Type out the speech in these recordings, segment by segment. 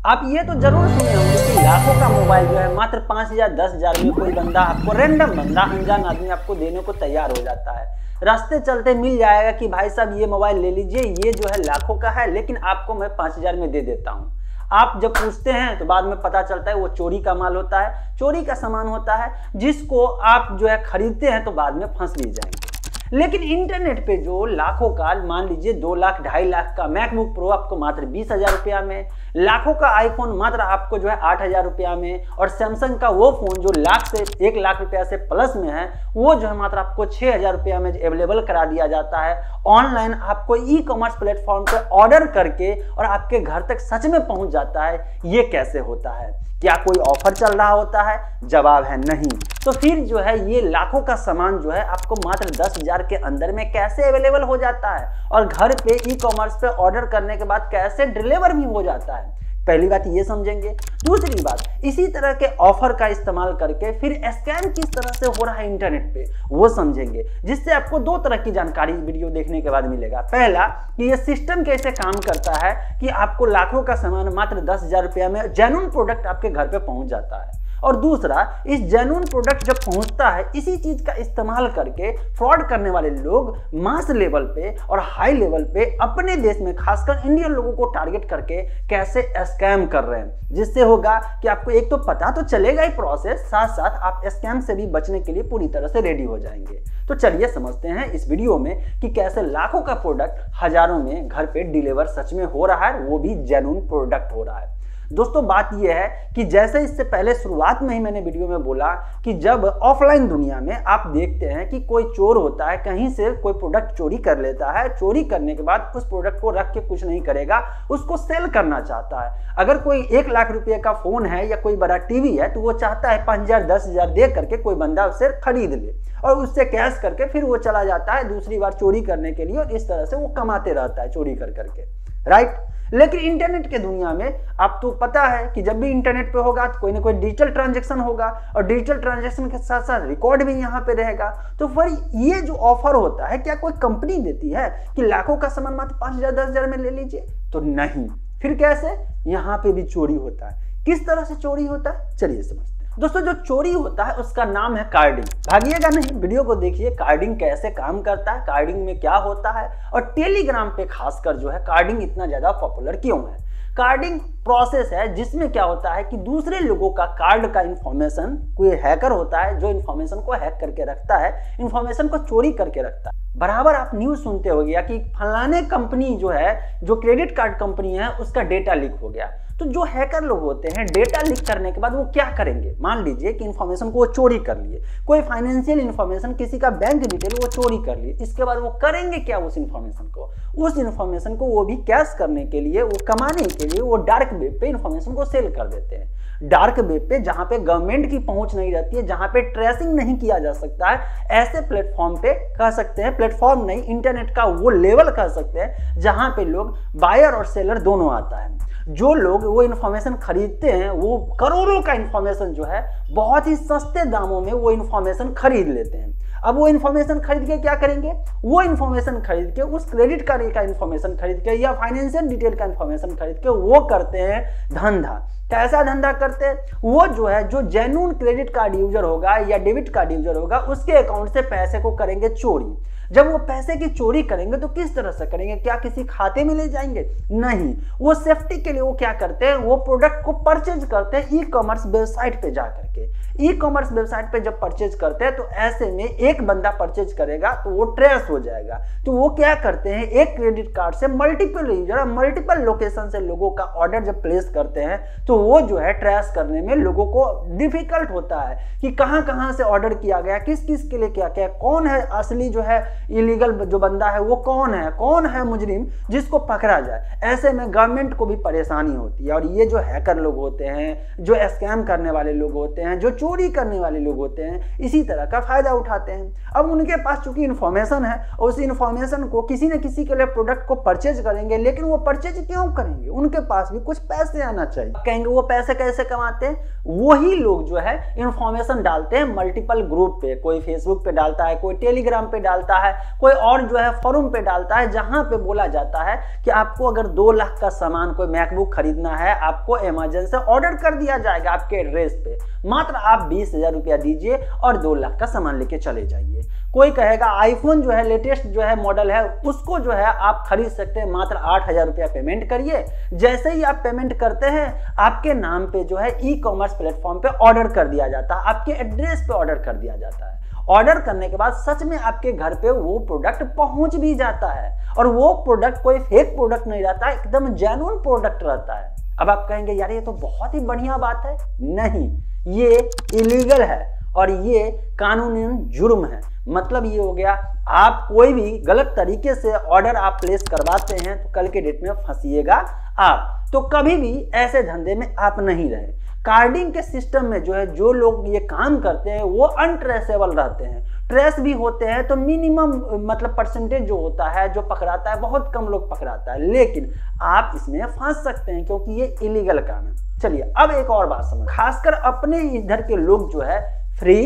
आप ये तो जरूर सुने होंगे कि लाखों का मोबाइल जो है मात्र 5,000 10,000 में कोई बंदा आपको, रैंडम बंदा, अनजान आदमी आपको देने को तैयार हो जाता है। रास्ते चलते मिल जाएगा कि भाई साहब ये मोबाइल ले लीजिए, ये जो है लाखों का है लेकिन आपको मैं 5,000 में दे देता हूँ। आप जब पूछते हैं तो बाद में पता चलता है वो चोरी का माल होता है, चोरी का सामान होता है, जिसको आप जो है खरीदते हैं तो बाद में फंस भी जाएंगे। लेकिन इंटरनेट पे जो लाखों का, मान लीजिए 2 लाख 2.5 लाख का मैकबुक प्रो आपको मात्र 20,000 रुपया में, लाखों का आईफोन मात्र आपको जो है 8,000 रुपया में, और सैमसंग का वो फोन जो लाख से 1 लाख रुपया से प्लस में है वो जो है मात्र आपको 6,000 रुपया में अवेलेबल करा दिया जाता है। ऑनलाइन आपको ई कॉमर्स प्लेटफॉर्म पे ऑर्डर करके और आपके घर तक सच में पहुंच जाता है। ये कैसे होता है? क्या कोई ऑफर चल रहा होता है? जवाब है नहीं। तो फिर जो है ये लाखों का सामान जो है आपको मात्र 10,000 के अंदर में कैसे अवेलेबल हो जाता है, और घर पे ई कॉमर्स पे ऑर्डर करने के बाद कैसे डिलीवर भी हो जाता है? पहली बात ये समझेंगे। दूसरी बात, इसी तरह के ऑफर का इस्तेमाल करके फिर स्कैम किस तरह से हो रहा है इंटरनेट पे वो समझेंगे, जिससे आपको 2 तरह की जानकारी वीडियो देखने के बाद मिलेगा। पहला कि ये सिस्टम कैसे काम करता है कि आपको लाखों का सामान मात्र 10,000 रुपया में जेन्युइन प्रोडक्ट आपके घर पे पहुंच जाता है, और दूसरा इस जेन्युइन प्रोडक्ट जब पहुंचता है इसी चीज का इस्तेमाल करके फ्रॉड करने वाले लोग मास लेवल पे और हाई लेवल पे अपने देश में खासकर इंडियन लोगों को टारगेट करके कैसे स्कैम कर रहे हैं, जिससे होगा कि आपको एक तो पता तो चलेगा ही प्रोसेस, साथ साथ आप स्कैम से भी बचने के लिए पूरी तरह से रेडी हो जाएंगे। तो चलिए समझते हैं इस वीडियो में कि कैसे लाखों का प्रोडक्ट हजारों में घर पे डिलीवर सच में हो रहा है, वो भी जेन्युइन प्रोडक्ट हो रहा है। दोस्तों बात यह है कि जैसे इससे पहले शुरुआत में ही मैंने वीडियो में बोला कि जब ऑफलाइन दुनिया में आप देखते हैं कि कोई चोर होता है, कहीं से कोई प्रोडक्ट चोरी कर लेता है, चोरी करने के बाद उस प्रोडक्ट को रख के कुछ नहीं करेगा, उसको सेल करना चाहता है। अगर कोई 1 लाख रुपए का फोन है या कोई बड़ा टीवी है तो वो चाहता है 5,000 10,000 दे करके कोई बंदा उसे खरीद ले और उससे कैश करके फिर वो चला जाता है दूसरी बार चोरी करने के लिए, और इस तरह से वो कमाते रहता है चोरी कर करके, राइट। लेकिन इंटरनेट के दुनिया में आप तो पता है कि जब भी इंटरनेट पे होगा तो कोई ना कोई डिजिटल ट्रांजैक्शन होगा, और डिजिटल ट्रांजैक्शन के साथ साथ रिकॉर्ड भी यहाँ पे रहेगा। तो फिर ये जो ऑफर होता है क्या कोई कंपनी देती है कि लाखों का सामान मात्र 5,000 10,000 में ले लीजिए? तो नहीं। फिर कैसे? यहाँ पे भी चोरी होता है। किस तरह से चोरी होता है चलिए समझते हैं। दोस्तों जो चोरी होता है उसका नाम है कार्डिंग। भागिएगा नहीं, वीडियो को देखिए कार्डिंग कैसे काम करता है, कार्डिंग में क्या होता है, और टेलीग्राम पे खासकर जो है कार्डिंग इतना ज्यादा पॉपुलर क्यों है। कार्डिंग प्रोसेस है जिसमें क्या होता है कि दूसरे लोगों का कार्ड का इंफॉर्मेशन, कोई हैकर होता है जो इंफॉर्मेशन को हैक करके रखता है, इंफॉर्मेशन को चोरी करके रखता है। बराबर आप न्यूज सुनते हो गया कि फलाने कंपनी जो है, जो क्रेडिट कार्ड कंपनी है, उसका डेटा लीक हो गया। तो जो हैकर लोग होते हैं डेटा लीक करने के बाद वो क्या करेंगे? मान लीजिए कि इंफॉर्मेशन को वो चोरी कर लिए, कोई फाइनेंशियल इंफॉर्मेशन, किसी का बैंक डिटेल वो चोरी कर लिए, इसके बाद वो करेंगे क्या? उस इंफॉर्मेशन को वो भी कैश करने के लिए, वो कमाने के लिए वो डार्क वेब पे इंफॉर्मेशन को सेल कर देते हैं। डार्क वेब पे जहां पे गवर्नमेंट की पहुंच नहीं रहती है, जहां पे ट्रेसिंग नहीं किया जा सकता है, ऐसे प्लेटफॉर्म पे कह सकते हैं, प्लेटफॉर्म नहीं इंटरनेट का वो लेवल कह सकते हैं जहां पे लोग बायर और सेलर दोनों आता है। जो लोग वो इन्फॉर्मेशन खरीदते हैं वो करोड़ों का इन्फॉर्मेशन जो है बहुत ही सस्ते दामों में वो इन्फॉर्मेशन खरीद लेते हैं। अब वो इन्फॉर्मेशन खरीद के क्या करेंगे? वो इन्फॉर्मेशन खरीद के, उस क्रेडिट कार्ड का इन्फॉर्मेशन खरीद के या फाइनेंशियल डिटेल का इन्फॉर्मेशन खरीद के वो करते हैं धंधा। कैसा धंधा करते हैं? वो जो है, जो जेन्युइन क्रेडिट कार्ड यूजर होगा या डेबिट कार्ड यूजर होगा उसके अकाउंट से पैसे को करेंगे चोरी। जब वो पैसे की चोरी करेंगे तो किस तरह से करेंगे? क्या किसी खाते में ले जाएंगे? नहीं। वो सेफ्टी के लिए वो क्या करते हैं, वो प्रोडक्ट को परचेज करते हैं ई कॉमर्स वेबसाइट पे जा करके। ई कॉमर्स वेबसाइट पे जब परचेज करते हैं तो ऐसे में एक बंदा परचेज करेगा तो वो ट्रेस हो जाएगा। तो वो क्या करते हैं, एक क्रेडिट कार्ड से मल्टीपल यूजर, मल्टीपल लोकेशन से लोगों का ऑर्डर जब प्लेस करते हैं तो वो जो है ट्रेस करने में लोगों को डिफिकल्ट होता है कि कहां से ऑर्डर किया गया, किस किस के लिए क्या क्या, कौन है असली जो है इलीगल जो बंदा है, वो कौन है मुजरिम जिसको पकड़ा जाए। ऐसे में गवर्नमेंट को भी परेशानी होती है। और ये जो हैकर लोग होते हैं, जो स्कैम करने वाले लोग होते हैं, जो चोरी करने वाले लोग होते हैं, इसी तरह का फायदा उठाते हैं। हैं। अब उनके पास चूंकि इन्फॉर्मेशन है और उस इन्फॉर्मेशन को किसी न किसी के लिए प्रोडक्ट को परचेज करेंगे, लेकिन वो परचेज क्यों करेंगे, उनके पास भी कुछ पैसे आना चाहिए। कहेंगे वो पैसे कैसे कमाते हैं, वही लोग जो है इन्फॉर्मेशन डालते हैं मल्टीपल ग्रुप पे, कोई फेसबुक पे डालता है, कोई टेलीग्राम पे डालता है, कोई और जो है फोरम पे डालता है, जहां पे बोला जाता है कि आपको अगर 2 लाख का सामान कोई मैकबुक खरीदना है, आपको अमेज़न से ऑर्डर कर दिया जाएगा आपके एड्रेस पे, मात्र आप 20,000 रुपया दीजिए और 2 लाख का सामान लेके चले जाइए। कोई कहेगा आईफोन जो है लेटेस्ट जो है मॉडल है उसको जो है आप खरीद सकते हैं, मात्र 8,000 रुपया पेमेंट करिए। जैसे ही आप पेमेंट करते हैं आपके नाम पे जो है ई-कॉमर्स प्लेटफॉर्म पे ऑर्डर कर दिया जाता है, आपके एड्रेस पे ऑर्डर कर दिया जाता है। ऑर्डर करने के बाद सच में आपके घर पे वो प्रोडक्ट पहुंच भी जाता है और वो प्रोडक्ट कोई फेक प्रोडक्ट नहीं रहता, एकदम जेन्युइन प्रोडक्ट रहता है। अब आप कहेंगे यार ये तो बहुत ही बढ़िया बात है। नहीं, ये इलीगल है और ये कानूनी जुर्म है। मतलब ये हो गया आप कोई भी गलत तरीके से ऑर्डर आप प्लेस करवाते हैं तो कल के डेट में फंसिएगा आप। तो कभी भी ऐसे धंधे में आप नहीं रहे। कार्डिंग के सिस्टम में जो है जो लोग ये काम करते हैं वो अनट्रेसेबल रहते हैं, ट्रेस भी होते हैं तो मिनिमम मतलब परसेंटेज जो होता है जो पकड़ाता है बहुत कम लोग पकड़ाता है, लेकिन आप इसमें फंस सकते हैं क्योंकि ये इलीगल काम है। चलिए अब एक और बात समझ, खासकर अपने इधर के लोग जो है फ्री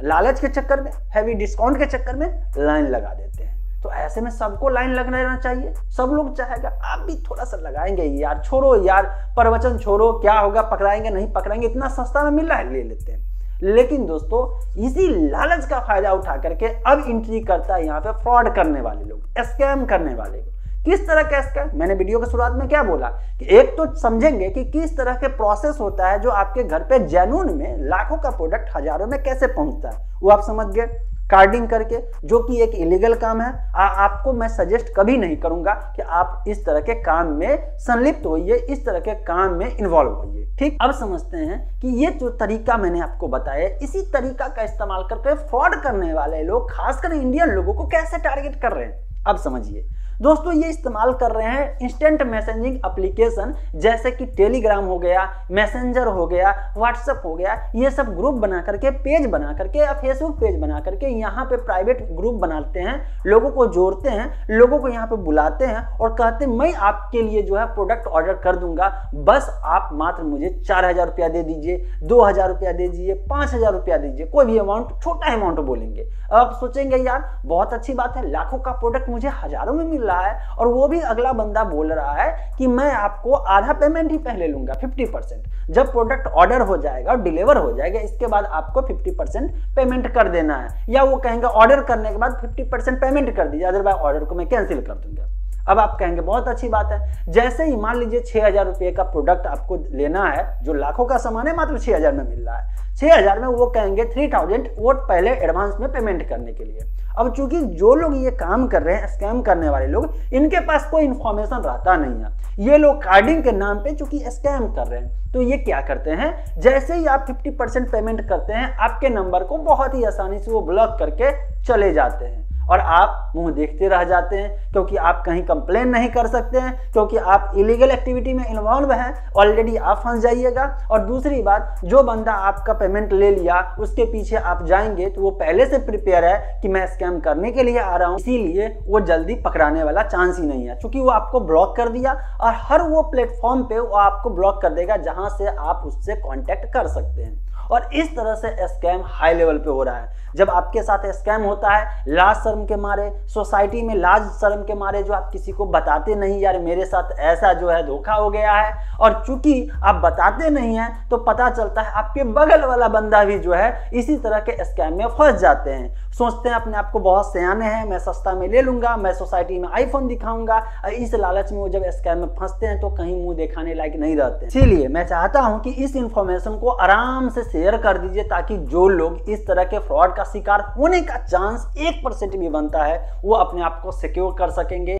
लालच के चक्कर में, हैवी डिस्काउंट के चक्कर में लाइन लगा देते हैं। तो ऐसे में सबको लाइन लगना चाहिए, सब लोग चाहेगा, आप भी थोड़ा सा लगाएंगे यार, छोड़ो यार प्रवचन छोड़ो, क्या होगा पकड़ाएंगे नहीं पकड़ाएंगे, इतना सस्ता में मिल रहा है ले लेते हैं। लेकिन दोस्तों इसी लालच का फायदा उठा करके अब एंट्री करता है यहाँ पे फ्रॉड करने वाले लोग, स्कैम करने वाले लोग। किस तरह का स्कैम, मैंने वीडियो के शुरुआत में क्या बोला कि एक तो समझेंगे कि किस तरह के प्रोसेस होता है जो आपके घर पे जेन्युइन में लाखों का प्रोडक्ट हजारों में कैसे पहुंचता है, वो आप समझ गए। कार्डिंग करके, जो कि एक इलीगल काम है, आपको मैं सजेस्ट कभी नहीं करूंगा कि आप इस तरह के काम में संलिप्त होइए, इस तरह के काम में इन्वॉल्व होइए। ठीक, अब समझते हैं कि ये जो तरीका मैंने आपको बताया, इसी तरीका का इस्तेमाल करके फ्रॉड करने वाले लोग खासकर इंडियन लोगों को कैसे टारगेट कर रहे हैं। अब समझिए दोस्तों, ये इस्तेमाल कर रहे हैं इंस्टेंट मैसेजिंग एप्लीकेशन जैसे कि टेलीग्राम हो गया, मैसेंजर हो गया, व्हाट्सएप हो गया, ये सब ग्रुप बना करके, पेज बना करके या फेसबुक पेज बना करके यहाँ पे प्राइवेट ग्रुप बनाते हैं, लोगों को जोड़ते हैं, लोगों को यहाँ पे बुलाते हैं और कहते हैं मैं आपके लिए जो है प्रोडक्ट ऑर्डर कर दूंगा, बस आप मात्र मुझे 4,000 रुपया दे दीजिए, 2,000 रुपया दे दीजिए, 5,000 रुपया दीजिए, कोई भी अमाउंट, छोटा अमाउंट बोलेंगे। अब सोचेंगे यार बहुत अच्छी बात है, लाखों का प्रोडक्ट मुझे हजारों में मिल रहा है और वो भी अगला बंदा बोल रहा है कि मैं आपको आधा पेमेंट ही पहले लूंगा, 50%। जब प्रोडक्ट ऑर्डर हो जाएगा और डिलीवर हो जाएगा इसके बाद आपको 50% पेमेंट कर देना है, या वो कहेंगे ऑर्डर करने के बाद 50% पेमेंट कर दीजिए, अदरवाइज ऑर्डर को मैं कैंसिल कर दूंगा। अब आप कहेंगे बहुत अच्छी बात है। जैसे ही मान लीजिए 6,000 रुपये का प्रोडक्ट आपको लेना है, जो लाखों का सामान है मात्र 6,000 में मिल रहा है, 6,000 में वो कहेंगे 3,000 वो पहले एडवांस में पेमेंट करने के लिए। अब चूंकि जो लोग ये काम कर रहे हैं, स्कैम करने वाले लोग, इनके पास कोई इंफॉर्मेशन रहता नहीं है, ये लोग कार्डिंग के नाम पे चूंकि स्कैम कर रहे हैं, तो ये क्या करते हैं, जैसे ही आप 50% पेमेंट करते हैं आपके नंबर को बहुत ही आसानी से वो ब्लॉक करके चले जाते हैं और आप मुंह देखते रह जाते हैं, क्योंकि आप कहीं कंप्लेन नहीं कर सकते हैं, क्योंकि आप इलीगल एक्टिविटी में इन्वॉल्व हैं, ऑलरेडी आप फंस जाइएगा। और दूसरी बात, जो बंदा आपका पेमेंट ले लिया उसके पीछे आप जाएंगे तो वो पहले से प्रिपेयर है कि मैं स्कैम करने के लिए आ रहा हूं, इसीलिए वो जल्दी पकड़ाने वाला चांस ही नहीं है, क्योंकि वो आपको ब्लॉक कर दिया और हर वो प्लेटफॉर्म पे वो आपको ब्लॉक कर देगा जहां से आप उससे कॉन्टेक्ट कर सकते हैं। और इस तरह से स्कैम हाई लेवल पे हो रहा है। जब आपके साथ स्कैम होता है, लाज शर्म के मारे, सोसाइटी में लाज शर्म के मारे जो आप किसी को बताते नहीं यार मेरे साथ ऐसा जो है धोखा हो गया है, और चूंकि आप बताते नहीं हैं तो पता चलता है आपके बगल वाला बंदा भी जो है इसी तरह के स्कैम में फंस जाते हैं। सोचते हैं अपने आप को बहुत सियाने हैं, मैं सस्ता में ले लूंगा, मैं सोसाइटी में आईफोन दिखाऊंगा, इस लालच में वो जब स्कैम में फंसते हैं तो कहीं मुंह दिखाने लायक नहीं रहते। इसीलिए मैं चाहता हूं कि इस इंफॉर्मेशन को आराम से शेयर कर दीजिए, ताकि जो लोग इस तरह के फ्रॉड का शिकार होने का चांस 1% भी बनता है वो अपने आप को सिक्योर कर सकेंगे।